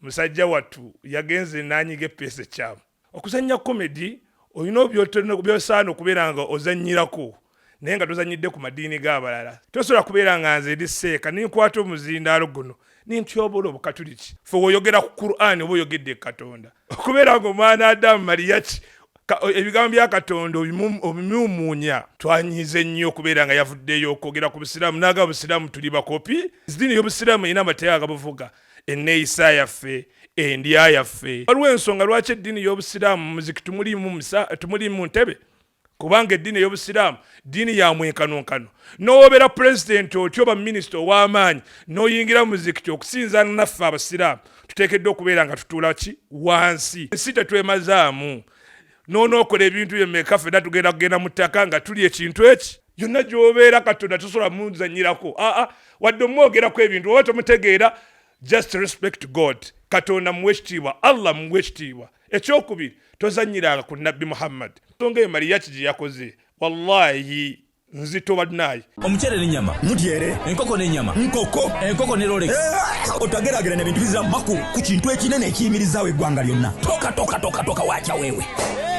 musajja wattu yagenze n'anyiga eppeesa ekyamu okuzannya komedi olina by'osaana okubeera nga ozannyirako naye nga tozannyidde ku madiini g'abalala tosobola kubeera nga nze eri seeka ninkwata omuzindaalo guno nintyobola obukatuliki fe oyogera ku Qur'ani oba oyogedde Katonda okubeera nga omwana Adamu Mariachi ebigambo bya Katonda obimumuunya twanyize nnyo okubeera nga yavuddeyo okwogera ku busiraamu n'aga busiraamu tuli bakopi eddiini y'obusiraamu erina amateeka agabuvuga enneeyisa yaffe endya yaffe waliwo ensonga lwaki eddiini y'obusiraamu mu muziki tumulimu ntebe kubanga eddiini ey'obusiraamu ddiini ya mwenkanonkano n'owobeera pulezidenti otyo oba minisita ow'amaanyi n'oyingira mu muzikiti okusinzaana naffe abasiraamu tuteekeddwa okubeera nga tutuula ki wansi ensi tetwemazaamu n'onookola ebintu byemmeka ffenna tugenda kugenda mu ttaka nga tuli ekintu eki yonna gy'obeera Katonda tosobola muzannyirako wadde omwogerako ebintu oba tomutegeera just respect God Katonda muwe ekitiibwa Allah muwe ekitiibwa ekyokubiri tozannyiranga ku Nabbi Muhammad nsonga eyo Mariachi gye yakoze wallahi nzito badnayi omukyere n'ennyama mutyere enkoko n'ennyama enkoko ne Rolex otageragera ebintu bizira maku ku kintu ekinene ekiyimirizaawo eggwanga lyonna toka wacha wewe.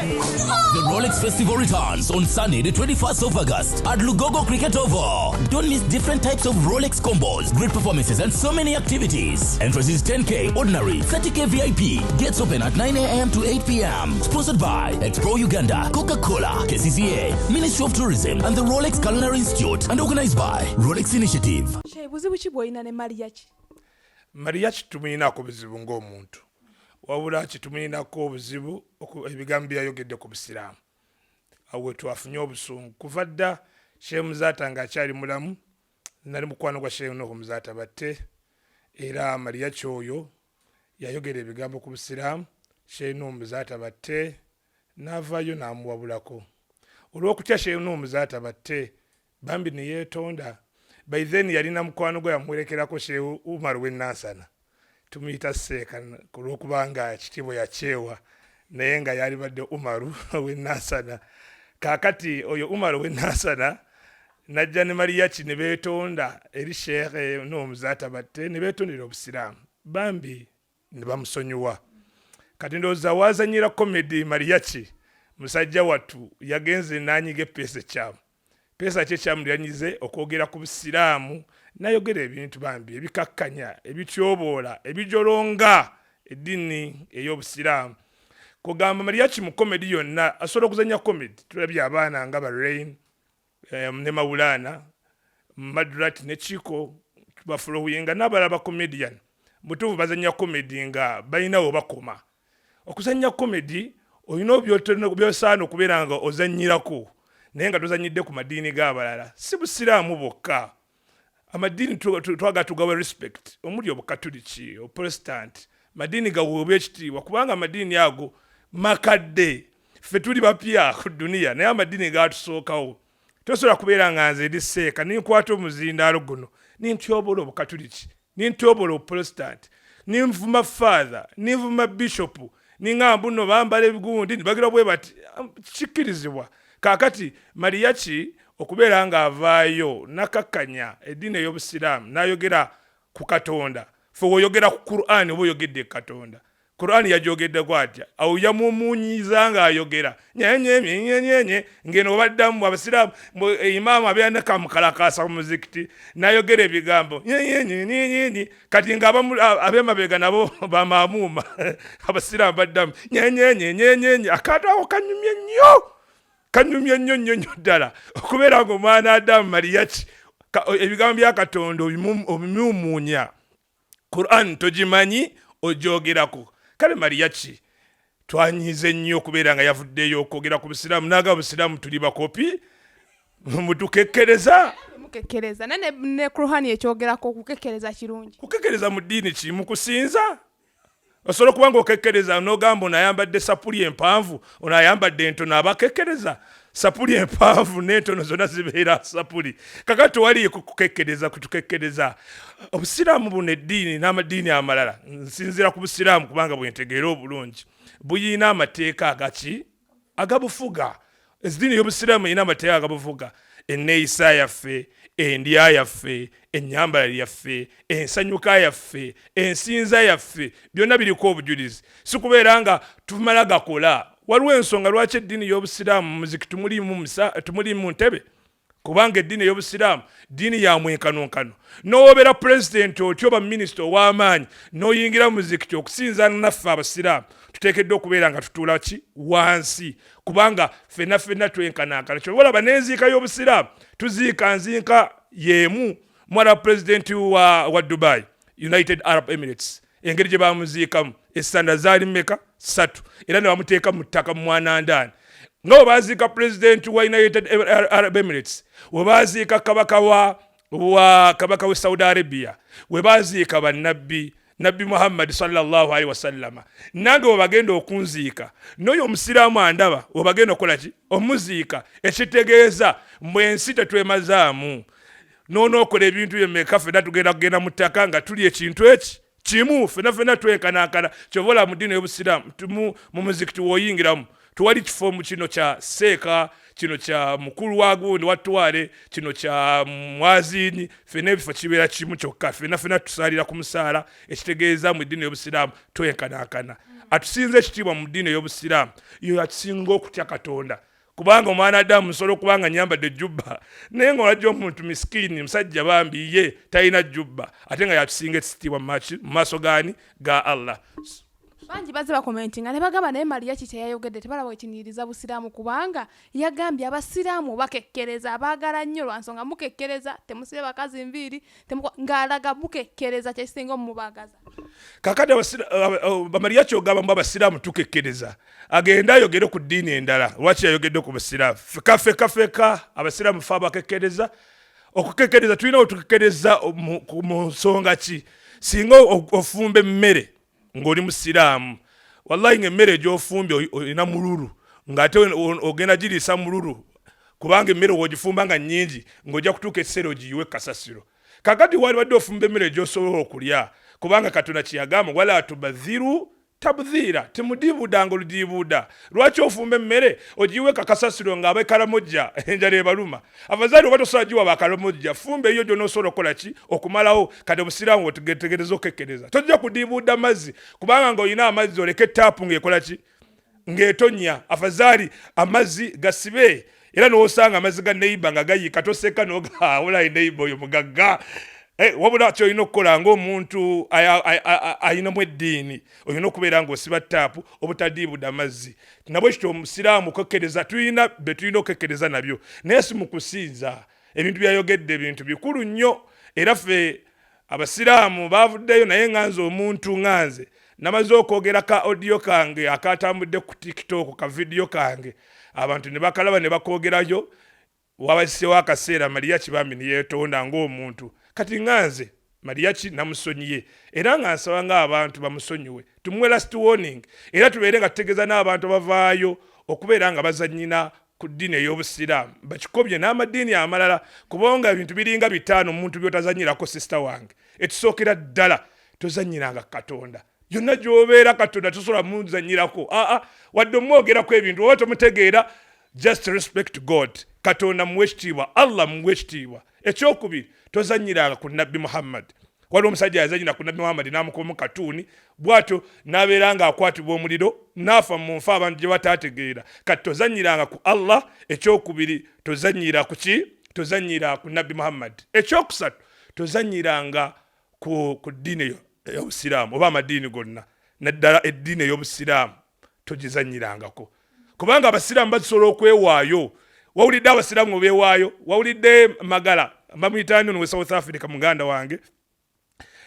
The Rolex Festival returns on Sunday, the 21st of August at Lugogo Cricket Oval. Don't miss different types of Rolex combos, great performances, and so many activities. Entrance is 10K ordinary, 30K VIP. Gets open at 9 a.m. to 8 p.m. Sponsored by Expo Uganda, Coca-Cola, KCCA, Ministry of Tourism, and the Rolex Culinary Institute, and organized by Rolex Initiative. Mariachi tumuyinako buzibu ng'omuntu. Wabula kitumuyinako obuzibu ebigambo byayogedde ku busiraamu awo twafunye obusungu kuva dda Sheikh Muzaata ng'akyali mulamu nali mukwano gwa Sheikh Nuhu Muzaata batte era Mariachi oyo yayogera ebigambo ku busiraamu Sheikh Nuhu Muzaata batte n'avaayo n'amuwabulako olw'okutya Sheikh Nuhu Muzaata batte bambi ne yeetonda by then yalina mukwano gwe yamuwerekerako Sheikh Umar w'Ennansana tumuyita seeka kulwokubanga ekitiibwa yakyewa naye nga yali badde Umaru w'Ennansana kaakati oyo Umaru w'Ennansana najja ne Mariachi ne beetonda eri Sheikh Nuhu Muzaata batte ne beetondera obusiraamu bambi ne bamusonyiwa kati ndowooza wazannyira komedi Mariachi musajja wattu yagenze n'anyiga eppeesa ekyamu peesa ki ekyamu lyanyize okwogera ku busiraamu nayogera ebintu bambi ebikakkanya ebityoboola ebijolonga eddiini ey'obusiraamu kugamba Mariachi mu komedi yonna asobola okuzannya komedi tulabye abaana nga ba Rain ne Maulana Madrat ne Chiko bafulowinga n'abalala ba comedian mutuufu bazannya komedi nga balinawo bakoma okuzannya komedi olina by'osaana okubeera nga ozannyirako naye nga tozannyidde ku madiini g'abalala si busiraamu bwokka amadiini twaga tugawa respect omuli obukatuliki oprotestant madiini gaweebwa ekitiibwa kubanga amadiini ago makadde ffe tuli bapya ku duniya naye amadiini gatusookawo tosobola kubeera nga nze eri seeka ninkwata omuzindaalo guno nintyobola obukatuliki nintyobola oprotestant ninvuma father ninvuma bishop ningamba buno bambala ebigundi nibagira bwe bati kikkirizibwa kaakati Mariachi okubeera nga avaayo nakakkanya eddiini ey'obusiraamu n'ayogera ku Katonda fe oyogera ku Qur'ani oba oyogedde Katonda Qur'ani yagyogedde kwatya awo yamumuunyiza ng'ayogera nyenyenyenyenyenye ngeno baddamu abasiraamu imaamu abeera ne kamukalakaasa mu muzikiti n'ayogera ebigambo nyenyenyenyenyenye kati nga ab'emabega nabo bamaamuuma abasiraamu baddamu nyenyenyenyenyenye akantu ako kanyumye nnyo ddala okubeera nga omwana Adamu Mariachi ebigambo bya Katonda obimumuunya Qur'an togimanyi ogyogerako kale Mariachi twanyize nnyo okubeera nga yavuddeyo okwogera ku busiraamu n'aga busiraamu tuli bakopi mutukekkereza mukekkereza ne Qur'an ekyogerako okukekkereza kirungi kukekkereza mu ddiini ki mu kusinza osobola okuba ng'okekkereza n'ogamba ono ayambadde sapuli empanvu ono ayambadde entono abakekkereza sapuli empanvu n'entono zonna zibeera sapuli kakati wali kukekkereza kutukekkereza obusiraamu buno eddiini n'amadiini amalala nsinzira ku busiraamu kubanga bwentegeera obulungi buyina amateeka agabufuga Eddini y'obusiraamu erina amateeka agabuvuga, enneeyisa yaffe, endya yaffe, ennyambala yaffe, ensanyuka yaffe, ensinza yaffe, byonna biriko obujulizi. Si kubeera nga tumala gakola. Waliwo ensonga lwaki eddiini y'obusiraamu muziki tumulimu ntebe, kubanga eddiini y'obusiraamu ddiini ya mwenkanonkano. N'owobeera pulezidenti otyo oba minisita ow'amaanyi n'oyingira muzikiti okusinzaana naffe abasiraamu, tuteekeddwa okubeera nga tutuula ki wansi, kubanga ffenna twenkanankana. Kyolaba n'enziika y'obusiraamu tuziika nziika y'emu. Mwana pulezidenti wa Dubai, United Arab Emirates, engeri gye bamuziikamu essanda zaali mmeka 3 era ne bamuteeka mu ttaka mu mwanandaani. Nga bwe baziika pulezidenti wa United Arab Emirates, we baziika kabaka wa Saudi Arabia, we baziika bannabbi, Nabbi Muhammad sallallahu alaihi wasallama. Nange we bagenda okunziika, n'oyo omusiraamu andaba we bagenda okukola ki? Omuziika. Ekitegeeza mwensi tetwemazaamu. N'onookola ebintu byemmeka ffenna tugenda mu ttaka nga tuli ekintu kimu, ffenna twenkanankana. Kyova mu ddiini y'obusiraamu mu muzikiti w'oyingiramu tuwali kifo mu kino kya seeka, kino kya mukulu wa gundi watwale, kino kya mwazini, ffenna ebifo kibeera kimu kyokka, ffenna tusaalira ku musaala. Ekitegeeza mu ddiini y'obusiraamu twenkanankana. Atusinza ekitiibwa mu ddiini y'obusiraamu yo atusinga okutya Katonda, kubanga omwana Adamu nsobola okubanga nyambadde jjubba naye ng'olajja omuntu miskiini musajja bambi ye talina jjubba ate nga yatusinga ekitiibwa mu maaso ga Allah. Bangi bazze bakomentinga ne bagamba naye Mariachi teyayogedde tebalaba ekiniriza busiraamu, kubanga yagambye abasiraamu bakekkereza, abaagala nnyo lwa nsonga mukekkereza, temusibe bakazi nviiri, ng'alaga mukekkereza kyekisinga omubagaza. Kakati Mariachi ogamba mbu abasiraamu tukekkereza, agenda ayogere ku ddiini endala, lwaki yayogedde ku basiraamu? Feka abasiraamu fe abakekkereza. Okukekkereza tulina otukekkereza mu nsonga ki? Singa ofumba emmere ng'oli musiraamu, wallahi ng'emmere gy'ofumbye olina mululu, ng'ate ogenda giriisa mululu, kubanga emmere w'ogifumba nga nnyingi ng'ojja kutuuka ekiseera ogiyiwe kasasiro. Kakati walibadde ofumba emmere gy'osobola okulya, kubanga Katonda kyeyagamba wala tubadhiru tabdhira, temudiibuudanga oludiibuuda. Lwaki ofumba emmere ogiyiwe kakasasiro ng'abe kalamojja enjala ebaluma? Abazaali oba tosobola giwa bakalamojja, fumba eyo gyonna osobola okukola ki? Okumalawo. Kati obusiraamu otegereza okekkereza, tojja kudiibuuda mazzi, kubanga ng'olina amazzi oleke taapu ng'ekola ki? Ng'etonya. Abazaali amazzi gasibe, era n'osanga amazzi ga neiba nga gayiika toseka n'ogawula neiba oyo mugagga. Wabula kyolina okukola ng'omuntu ayinamu eddiini, olina okubeera ng'osiba taapu obutadiibuda amazzi. Nabwe kityo omusiraamu okekkereza tulina okukekkereza nabyo, naye si mu kusinza. Ebintu byayogedde ebintu bikulu nnyo, era ffe abasiraamu baavuddeyo, naye nganze omuntu nganze namaze okwogera ka audio kange akatambudde ku TikTok, ka video kange, abantu ne bakalaba ne bakogerayo, wabayiseewo akaseera Mariachi bambi ne yeetonda ng'omuntu. Kati nganze Mariachi namusonyiye, era nga nsaba ng'abantu bamusonyiwe, tumuwe last warning, era tubeere nga tutegeeza n'abantu bavaayo okubeera nga bazannyina ku ddiini ey'obusiraamu, bakikobye n'amaddiini amalala, kubanga ebintu biringa 5 omuntu by'otazannyirako sister wange. Ekisookera ddala tozannyiranga Katonda. Yonna gy'obeera Katonda tosobola muzannyirako. Wadde omwogerako ebintu oba tomutegeera, just respect God. Katonda muwe ekitiibwa, Allah muwe ekitiibwa. Ekyokubiri, tozannyiranga ku Nabbi Muhammad. Waliwo omusajja yazannyira ku Nabbi Muhammad n'amukomu katuuni, bw'atyo n'abeera ng'akwatibwa omuliro n'afa mu nfa abantu gye bataategeera. Kati tozannyiranga ku Allah. Ekyokubiri, tozannyira ku ki? Tozannyira ku Nabbi Muhammad. Ekyokusatu, tozannyiranga ku ddiini ey'obusiraamu oba amaddiini gonna, naddala eddiini ey'obusiraamu togizannyirangako, kubanga abasiraamu basobola okwewaayo. Wawulidde abasiraamu beewaayo? Wawulidde Magala bamuyitani we South Africa, muganda wange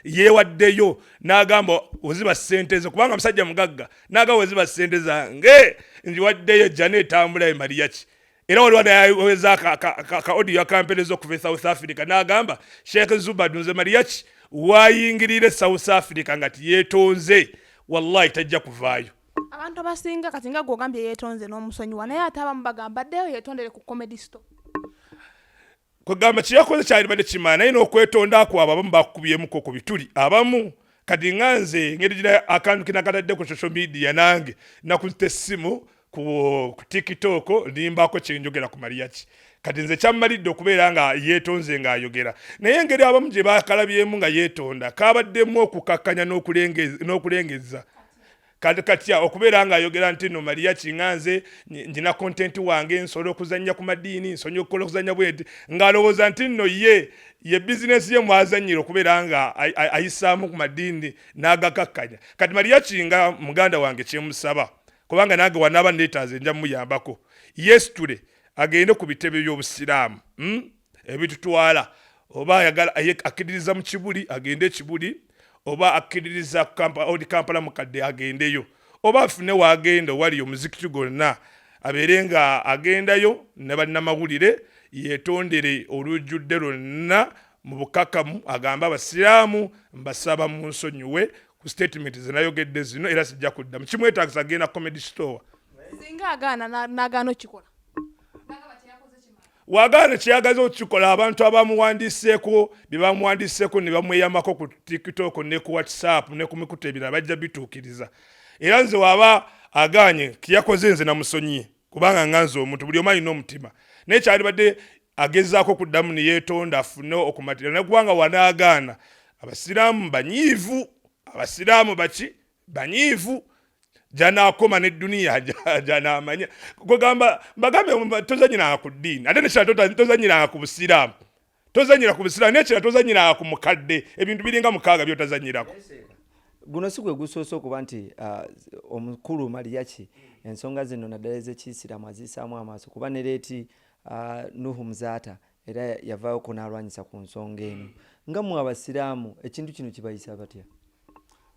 yeewaddeyo n'agamba oziba ssente ze, kubanga musajja mugagga, n'agamba oziba ssente zange nziwaddeyo jjana etambula Mariachi. Era waliwo nayaweza ka audio akampereza okuva South Africa n'agamba Sheikh Zubad nze Mariachi wayingirire South Africa nga tiyeetonze, wallahi tajja kuvaayo. Abantu abasinga kati nga gw'ogambye yeetonze n'omusonyiwa, naye ate abamu bagamba addeyo yeetondere ku comedy store. Kwegamba kyeyakoze kyalibadde kimaana, naye n'okwetonda kwabo abamu bakukubyemu ku bituli. Abamu kati nganze ngeri gira akantu kinakatadde ku social media nange nakutte essimu ku TikTok nimbako kyenjogera ku Mariachi kati nze kyammalidde okubeera nga yeetonze ng'ayogera naye engeri abamu gye bakalabyemu nga yeetonda kabaddemu okukakkanya n'okulengeza katya okubeera ng'ayogera nti no Mariachi nganze njina content wange nsobola okuzannya ku madiini nsonyi okukola okuzannya bweti ng'alowooza nti nno ye bizinesi ye mwazannyira okubeera nga ayisaamu ku madiini n'agakakkanya kati Mariachi nga muganda wange kyemusaba kubanga nange wanaaba neetaaze nja muyambako yesitule agende ku bitebe by'obusiraamu ebitutwala oba ayagala akkiririza mu Kibuli agende Kibuli oba akkiririza Kampala mukadde agendeyo oba afune waagenda wali omuzikiti gwonna abeere nga agendayo ne bannamawulire yeetondere olujjudde lwonna mu bukakamu agamba abasiraamu mbasaba mu nsonyiwe ku statement zinayogedde zino era sijja kuddamu kimwetaagisa agenda comedy store singa agaana n'agaana okikola wagaana kyeyagaza okukikola abantu abamuwandiseeko bye bamuwandiseeko ne bamweyamako ku TikTok ne ku WhatsApp ne ku mikutu ebirala bajja bituukiriza era nze waaba agaanye kiyakoze nze namusonyi kubanga nganze omuntu buli omu alina omutima naye kyalibadde agezaako kuddamu ne yeetonda afune okumatira naye kubanga wanaagaana abasiraamu banyiivu abasiraamu banyiivu janakoma n'edduniya janamanya kugamba mbagambe tozanyiranga ku ddiini ate nekira tozanyiranga ku busiraamu tozanyira ku busiraamu nekira tozanyiranga ku mukadde ebintu biringa mukaaga byotazanyirako guno si gwe gusoose okuba nti omukulu Mariachi ensonga zino naddala ez'ekiyisiraamu azisaamu amaaso kuba ne leeti Nuhu Muzata era yavaayo ko n'alwanyisa ku nsonga eno nga mmwe abasiraamu ekintu kino kibayisa batya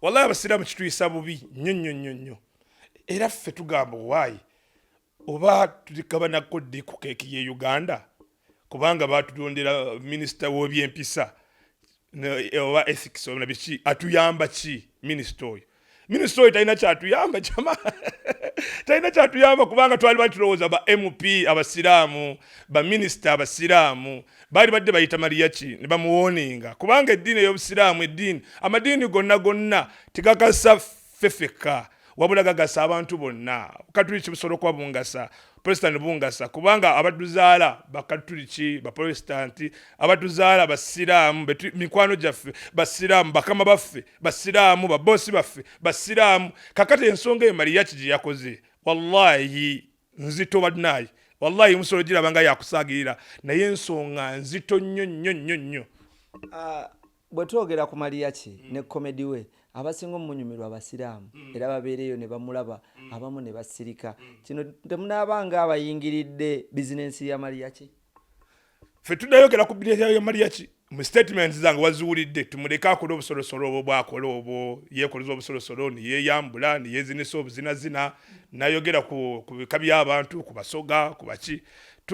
wallahi abasiraamu kituyisa bubi nnyo era ffe tugamba owaayi oba tulikabana ddi ku keeki ye Uganda kubanga batulondera minisita w'ebyempisa oba ethics oba biki atuyamba ki minisita oyo talina kyatuyamba talina kyatuyamba kubanga twali batulowooza ba MP abasiraamu ba minisita abasiraamu baali badde bayita Mariachi ne bamuwoninga kubanga eddiini ey'obusiraamu amadiini gonna tigakasa ffeffeka wabula gagasa abantu bonna katuliki busobola okuba bungasa protestant bungasa kubanga abatuzaala bakatuliki baprotestanti abatuzaala basiraamu mikwano gyaffe basiraamu bakama baffe basiraamu babosi baffe basiraamu kakati ensonga eyo Mariachi gye yakoze wallahi nzito badnayi wallahi musolo girabanga yakusaagirira naye ensonga nzito nnyo bwe twogera ku Mariachi ne komedi we abasinga omunyumirwa abasiraamu era babeereyo ne bamulaba abamu ne basirika kino temunaabanga abayingiridde bizinensi ya Mariachi ffe tunayogera ku bizinensi ya Mariachi mu statements zange waziwulidde tumuleka akola obusolosolo obwo bwakola obwo yeekoleza obusolosolo niyeyambula niyeezinisa obuzinazina nayogera ku bika by'abantu ku basoga ku baki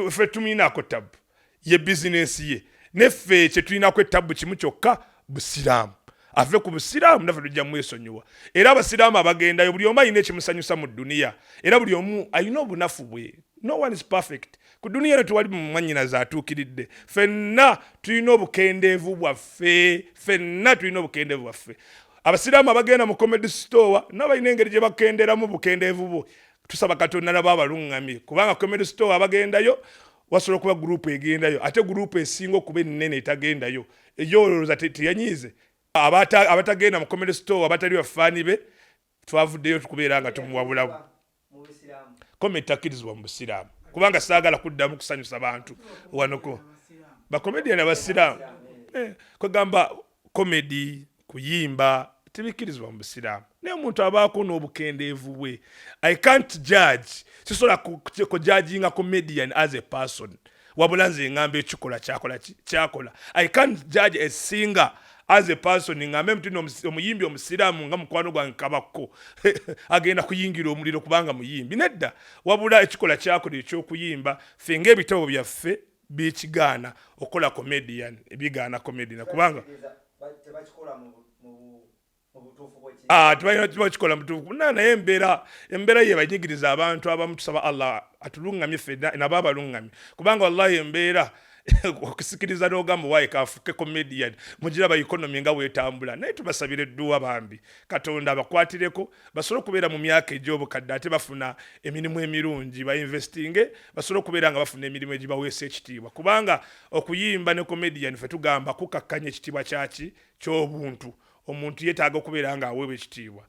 ffe tumiinaako tabu ye bizinensi ye neffe kye tulinako ettabu kimu kyokka busiraamu ave ku busiraamu naffe tujja mwesonyiwa era abasiraamu abagendayo buli omu alina ekimusanyusa mu dduniya era buli omu alina obunafu bwe no one is perfect ku dduniya eno tewali mumanyinaze atuukiridde ffenna tulina obukendeevu bwaffe abasiraamu abagenda mu comedy store nabo balina engeri gye bakenderamu bukendeevu bwo tusaba Katonda nabo abalungamye kubanga comedy store abagendayo wasobola okuba gurupu egendayo ate gurupu esinga okuba ennene etagendayo eyo olowooza teyanyiize abatagenda mu comedy store abatali bafaani be twavuddeyo tukubeera nga tumuwabulamu comedy takkirizibwa mu busiraamu kubanga saagala kuddamu kusanyusa bantu wanoko bakomedian abasiraamu kwegamba comedy kuyimba tebikkirizibwa mu busiraamu naye omuntu abaako n'obukendeevu bwe I can't judge sisobola kujudginga comedian as a person wabula nze ngamba ekikola kyakola I can't judge a singer as a person ngambe mutino omuyimbi omusiraamu nga mukwano gwange kabako agenda kuyingira omuliro kubanga muyimbi nedda wabula ekikola kyakola ekyokuyimba ffe ng'ebitabo byaffe bikigaana okola comedian ebigaana comedian kubanga tubakikola mutuufu naye embeera ye banyigiriza abantu abamu tusaba Allah atulungamye ffenna nabo abalungamye kubanga wallahi embeera okusikiriza n'ogamba waye kafuke comedian mugiraba economy nga bwetambula naye tubasabire edduwa bambi Katonda abakwatireko basobole okubeera mu myaka egy'obukadde ate bafuna emirimu emirungi bainvestinge basobole okubeera nga bafuna emirimu egibaweesa ekitiibwa kubanga okuyimba ne comedian fe tugamba kukakkanya ekitiibwa kyaki ky'obuntu omuntu yeetaaga okubeera nga aweebwa ekitiibwa